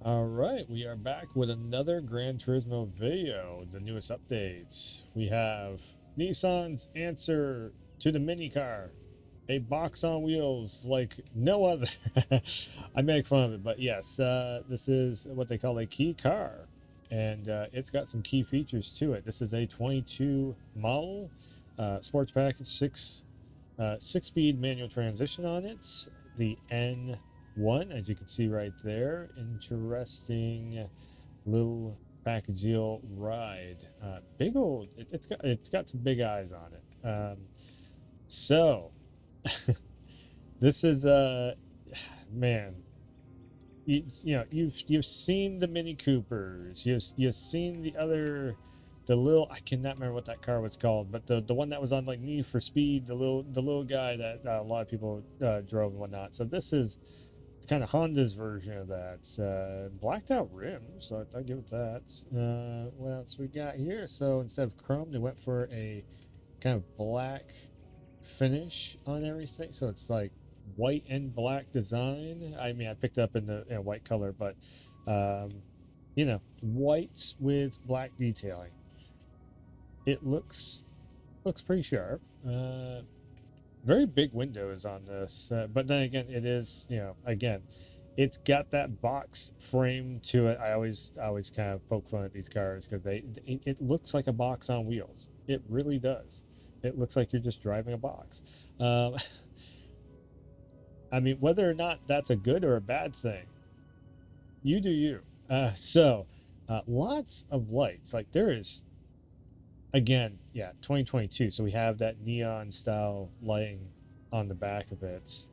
All right, we are back with another Gran Turismo video, the newest updates. We have Nissan's answer to the mini car, a box on wheels like no other. I make fun of it, but yes, this is what they call a key car, and it's got some key features to it. This is a 22 model, sports package, six-speed manual transmission on it. The N1, as you can see right there, interesting little package deal ride. Big old, it's got some big eyes on it. So this is man, you've seen the Mini Coopers, you've seen the little, I cannot remember what that car was called, but the one that was on like Need for Speed, the little guy that a lot of people drove and whatnot. So this is kind of Honda's version of that. Blacked out rims, so I'll give it that. What else we got here? So instead of chrome, they went for a kind of black finish on everything. So it's like white and black design. I mean, I picked up in the white color, but um, white with black detailing. It looks pretty sharp. Very big windows on this, but then again, it is again, it's got that box frame to it. I always kind of poke fun at these cars because it looks like a box on wheels. It really does. It looks like you're just driving a box. Um, I mean, whether or not that's a good or a bad thing, you do you. Lots of lights. Like there is, again, yeah, 2022. So we have that neon style lighting on the back of it.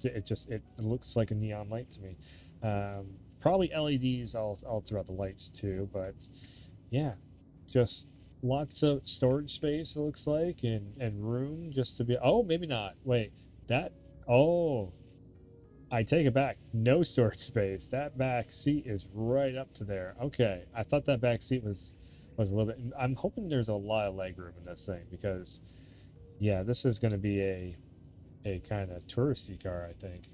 It looks like a neon light to me. Um, Probably LEDs all throughout the lights too, but yeah, just lots of storage space it looks like, and room just to be. Oh, maybe not. Wait, that. Oh, I take it back. No storage space. That back seat is right up to there. Okay, I thought that back seat was a little bit. I'm hoping there's a lot of leg room in this thing because yeah, this is going to be a kind of touristy car, I think.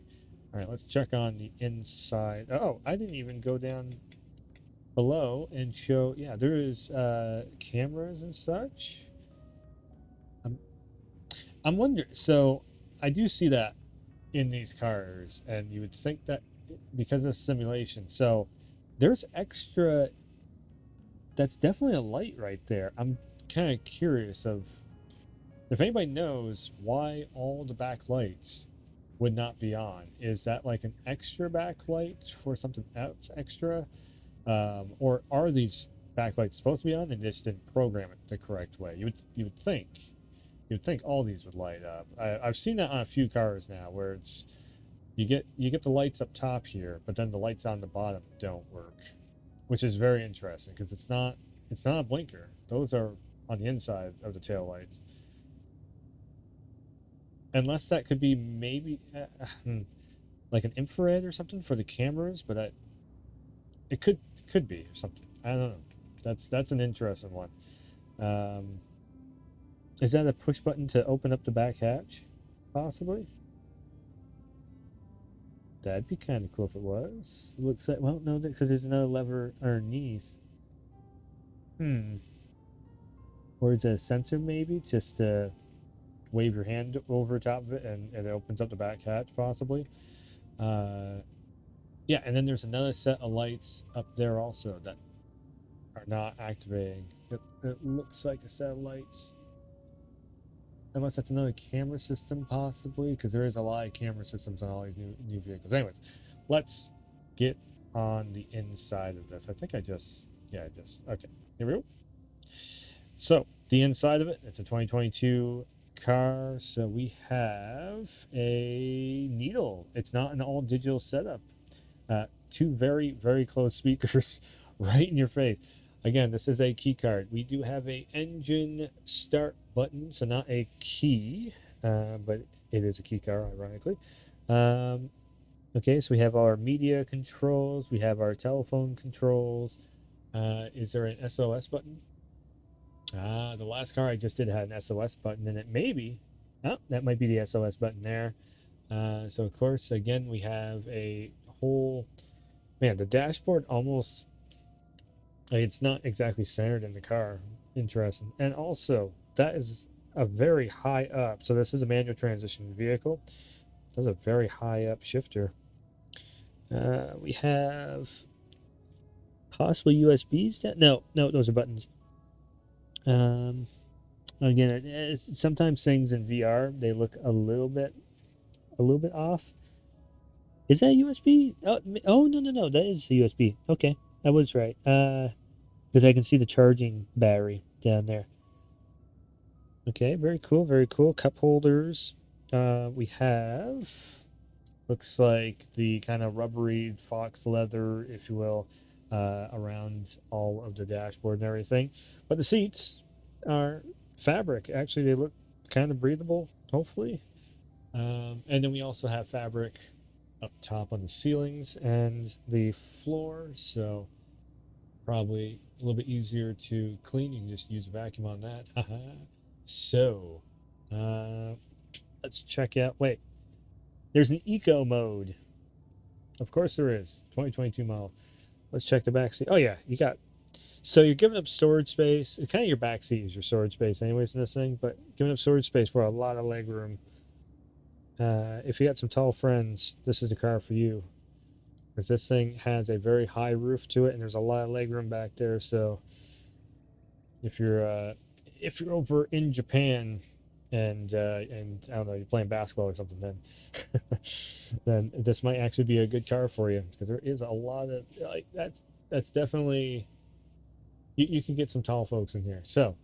All right, let's check on the inside. Oh, I didn't even go down below and show. Yeah, there is cameras and such. I'm I'm wondering. So I do see that in these cars, and you would think that because of simulation. So there's extra. That's definitely a light right there. I'm kind of curious of if anybody knows why all the backlights would not be on. Is that like an extra backlight for something else extra? Or are these backlights supposed to be on and just didn't program it the correct way? You would think all these would light up. I've seen that on a few cars now where you get the lights up top here, but then the lights on the bottom don't work, which is very interesting because it's not a blinker. Those are on the inside of the tail lights. Unless that could be maybe like an infrared or something for the cameras, but it could be or something. I don't know. That's an interesting one. Um, is that a push button to open up the back hatch? Possibly. That'd be kind of cool if it was. Looks like, well, no, because there's another lever underneath. Hmm. Or is it a sensor maybe, just to wave your hand over top of it and it opens up the back hatch possibly. Uh, yeah, and then there's another set of lights up there also that are not activating. It looks like a set of lights. Unless that's another camera system possibly, because there is a lot of camera systems on all these new vehicles. Anyways, let's get on the inside of this. I think okay. Here we go. So the inside of it, it's a 2022 car. So we have a needle. It's not an all digital setup. Two very, very close speakers right in your face. Again, this is a key card. We do have a engine start button, so not a key, but it is a key card, ironically. Um, okay, so we have our media controls. We have our telephone controls. Is there an SOS button? The last car I just did had an SOS button in it. Maybe. Oh, that might be the SOS button there. So of course, again, we have a whole Man, the dashboard almost, like, it's not exactly centered in the car. Interesting. And also, that is a very high up. So this is a manual transmission vehicle. That's a very high up shifter. We have possible USBs. No, no, those are buttons. Um, Again, sometimes things in VR they look a little bit off. Is that USB? Oh, no, no, no, that is a USB. Okay, I was right. Because I can see the charging battery down there. Okay, very cool, very cool. Cup holders. We have looks like the kind of rubbery fox leather, if you will, around all of the dashboard and everything. But the seats are fabric. Actually, they look kind of breathable, hopefully. And then we also have fabric up top on the ceilings and the floor, so probably a little bit easier to clean. You can just use a vacuum on that. So, uh, let's check out. Wait, there's an eco mode. Of course there is. 2022 model. Let's check the back seat. Oh yeah, you got. So you're giving up storage space. Kind of your back seat is your storage space, anyways, in this thing. But giving up storage space for a lot of leg room. If you got some tall friends, this is the car for you. Because this thing has a very high roof to it, and there's a lot of leg room back there. So if you're over in Japan and I don't know, you're playing basketball or something, then then this might actually be a good car for you because there is a lot of like that. That's definitely you can get some tall folks in here. So,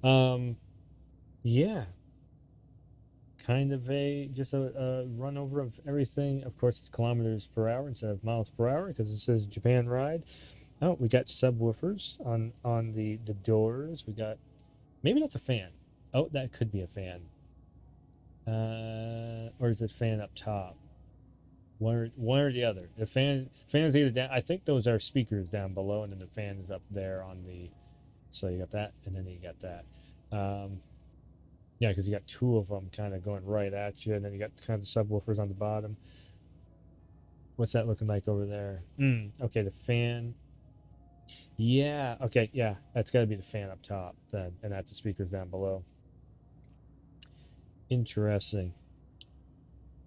um, yeah, kind of a run over of everything. Of course, it's kilometers per hour instead of miles per hour because it says Japan ride. Oh, we got subwoofers on the doors. We got maybe that's a fan. Oh, that could be a fan. Or is it fan up top? One or the other. The fan is either down. I think those are speakers down below, and then the fan is up there on the. So you got that, and then you got that. Yeah, because you got two of them kind of going right at you, and then you got kind of subwoofers on the bottom. What's that looking like over there? Okay, the fan. Yeah, okay, yeah, that's got to be the fan up top then, and that's the speakers down below. Interesting.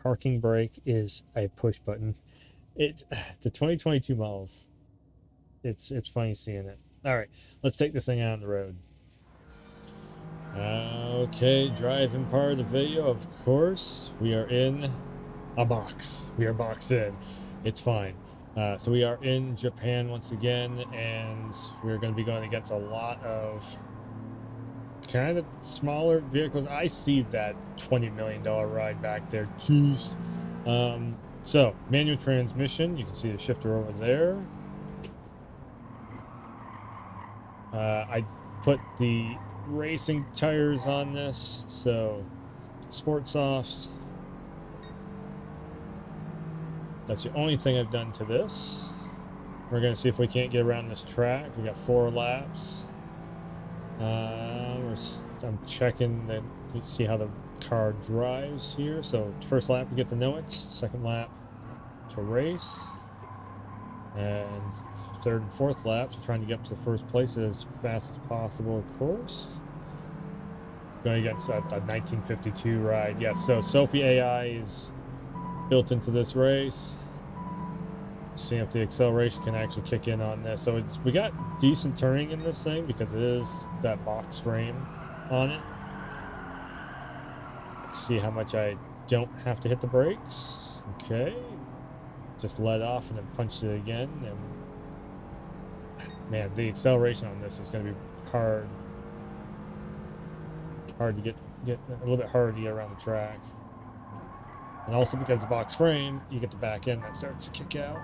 Parking brake is a push button. It's the 2022 models. It's funny seeing it. All right, let's take this thing out on the road. Okay, driving part of the video, of course. We are in a box. We are boxed in. It's fine. So we are in Japan once again, and we're going to be going against a lot of kind of smaller vehicles. I see that $20 million ride back there. Jeez. So, manual transmission. You can see the shifter over there. I put the racing tires on this, so sport softs. That's the only thing I've done to this. We're going to see if we can't get around this track. We got 4 laps. I'm checking that you see how the car drives here. So first lap we get to know it. Second lap to race, and third and fourth laps trying to get up to the first place as fast as possible. Of course, going against a 1952 ride. Yes. So Sophie AI is built into this race. See if the acceleration can actually kick in on this. So we got decent turning in this thing because it is that box frame on it. See how much I don't have to hit the brakes. Okay. Just let off and then punch it again. And man, the acceleration on this is going to be hard. Hard to get a little bit harder to get around the track. And also because the box frame, you get the back end that starts to kick out.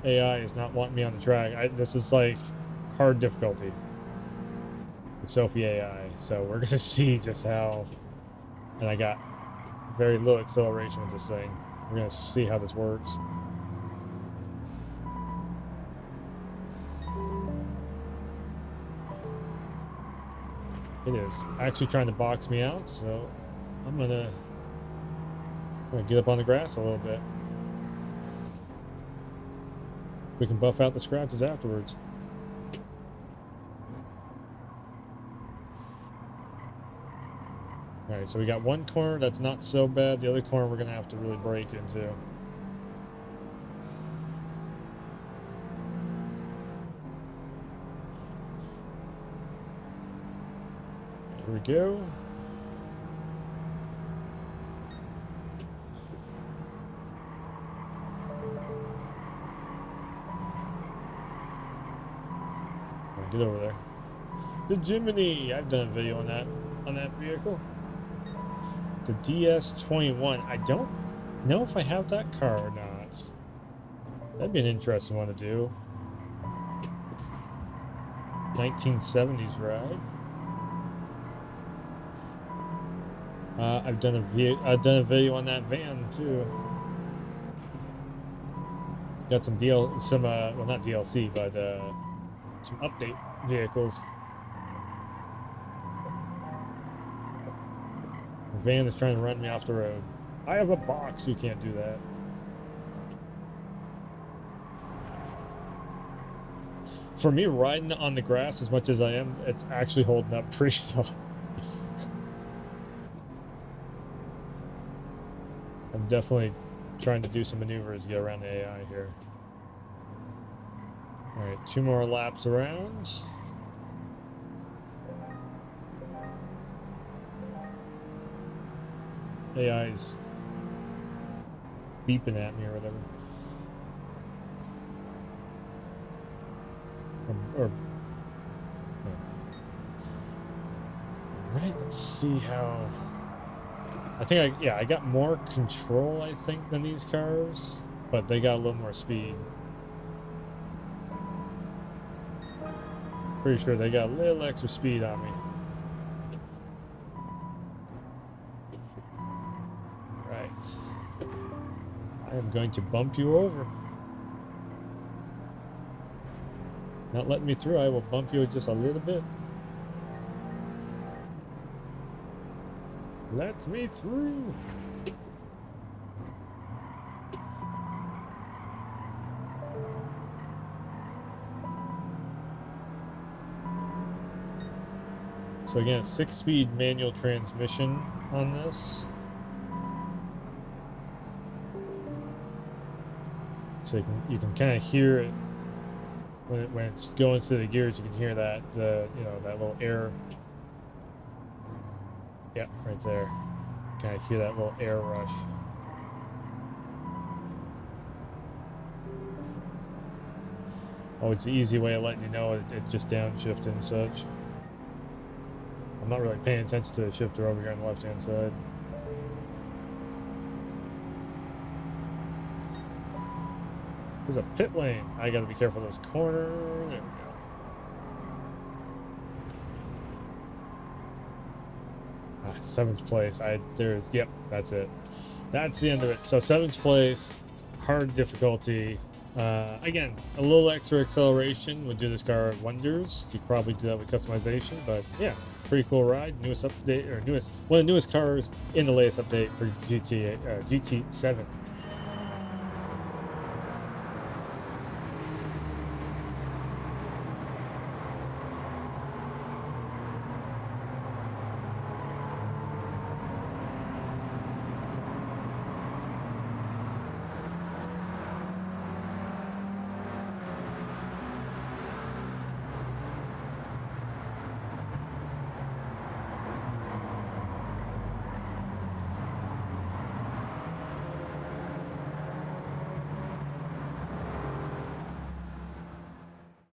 AI is not wanting me on the track. This is like hard difficulty with Sophie AI. So we're gonna see just how. And I got very low acceleration with this thing. We're gonna see how this works. It is actually trying to box me out, so I'm gonna I'm gonna get up on the grass a little bit. We can buff out the scratches afterwards. Alright, so we got one corner that's not so bad. The other corner we're going to have to really break into. Here we go. Right, get over there. The Jiminy! I've done a video on that vehicle. The DS21. I don't know if I have that car or not. That'd be an interesting one to do. 1970s ride. I've done a video on that van too. Got some well, not DLC, but some update vehicles. The van is trying to run me off the road. I have a box, you can't do that. For me, riding on the grass as much as I am, it's actually holding up pretty solid. I'm definitely trying to do some maneuvers to get around the AI here. Alright, 2 more laps around. AI's beeping at me or whatever. Alright, let's see how... I think I got more control, I think, than these cars, but they got a little more speed. Pretty sure they got a little extra speed on me. Right. I am going to bump you over. Not letting me through, I will bump you just a little bit. Let me through. So again, 6-speed manual transmission on this. So you can kind of hear it when it's going through the gears. You can hear that that little air. Yeah, right there. Kind of hear that little air rush. Oh, it's the easy way of letting you know it just downshifted and such. I'm not really paying attention to the shifter over here on the left-hand side. There's a pit lane. I gotta be careful of this corner. There we go. Ah, 7th place. Yep, that's it. That's the end of it. So 7th place, hard difficulty. Again, a little extra acceleration would do this car wonders. You could probably do that with customization, but yeah, pretty cool ride. Newest update, or one of the newest cars in the latest update for GT7.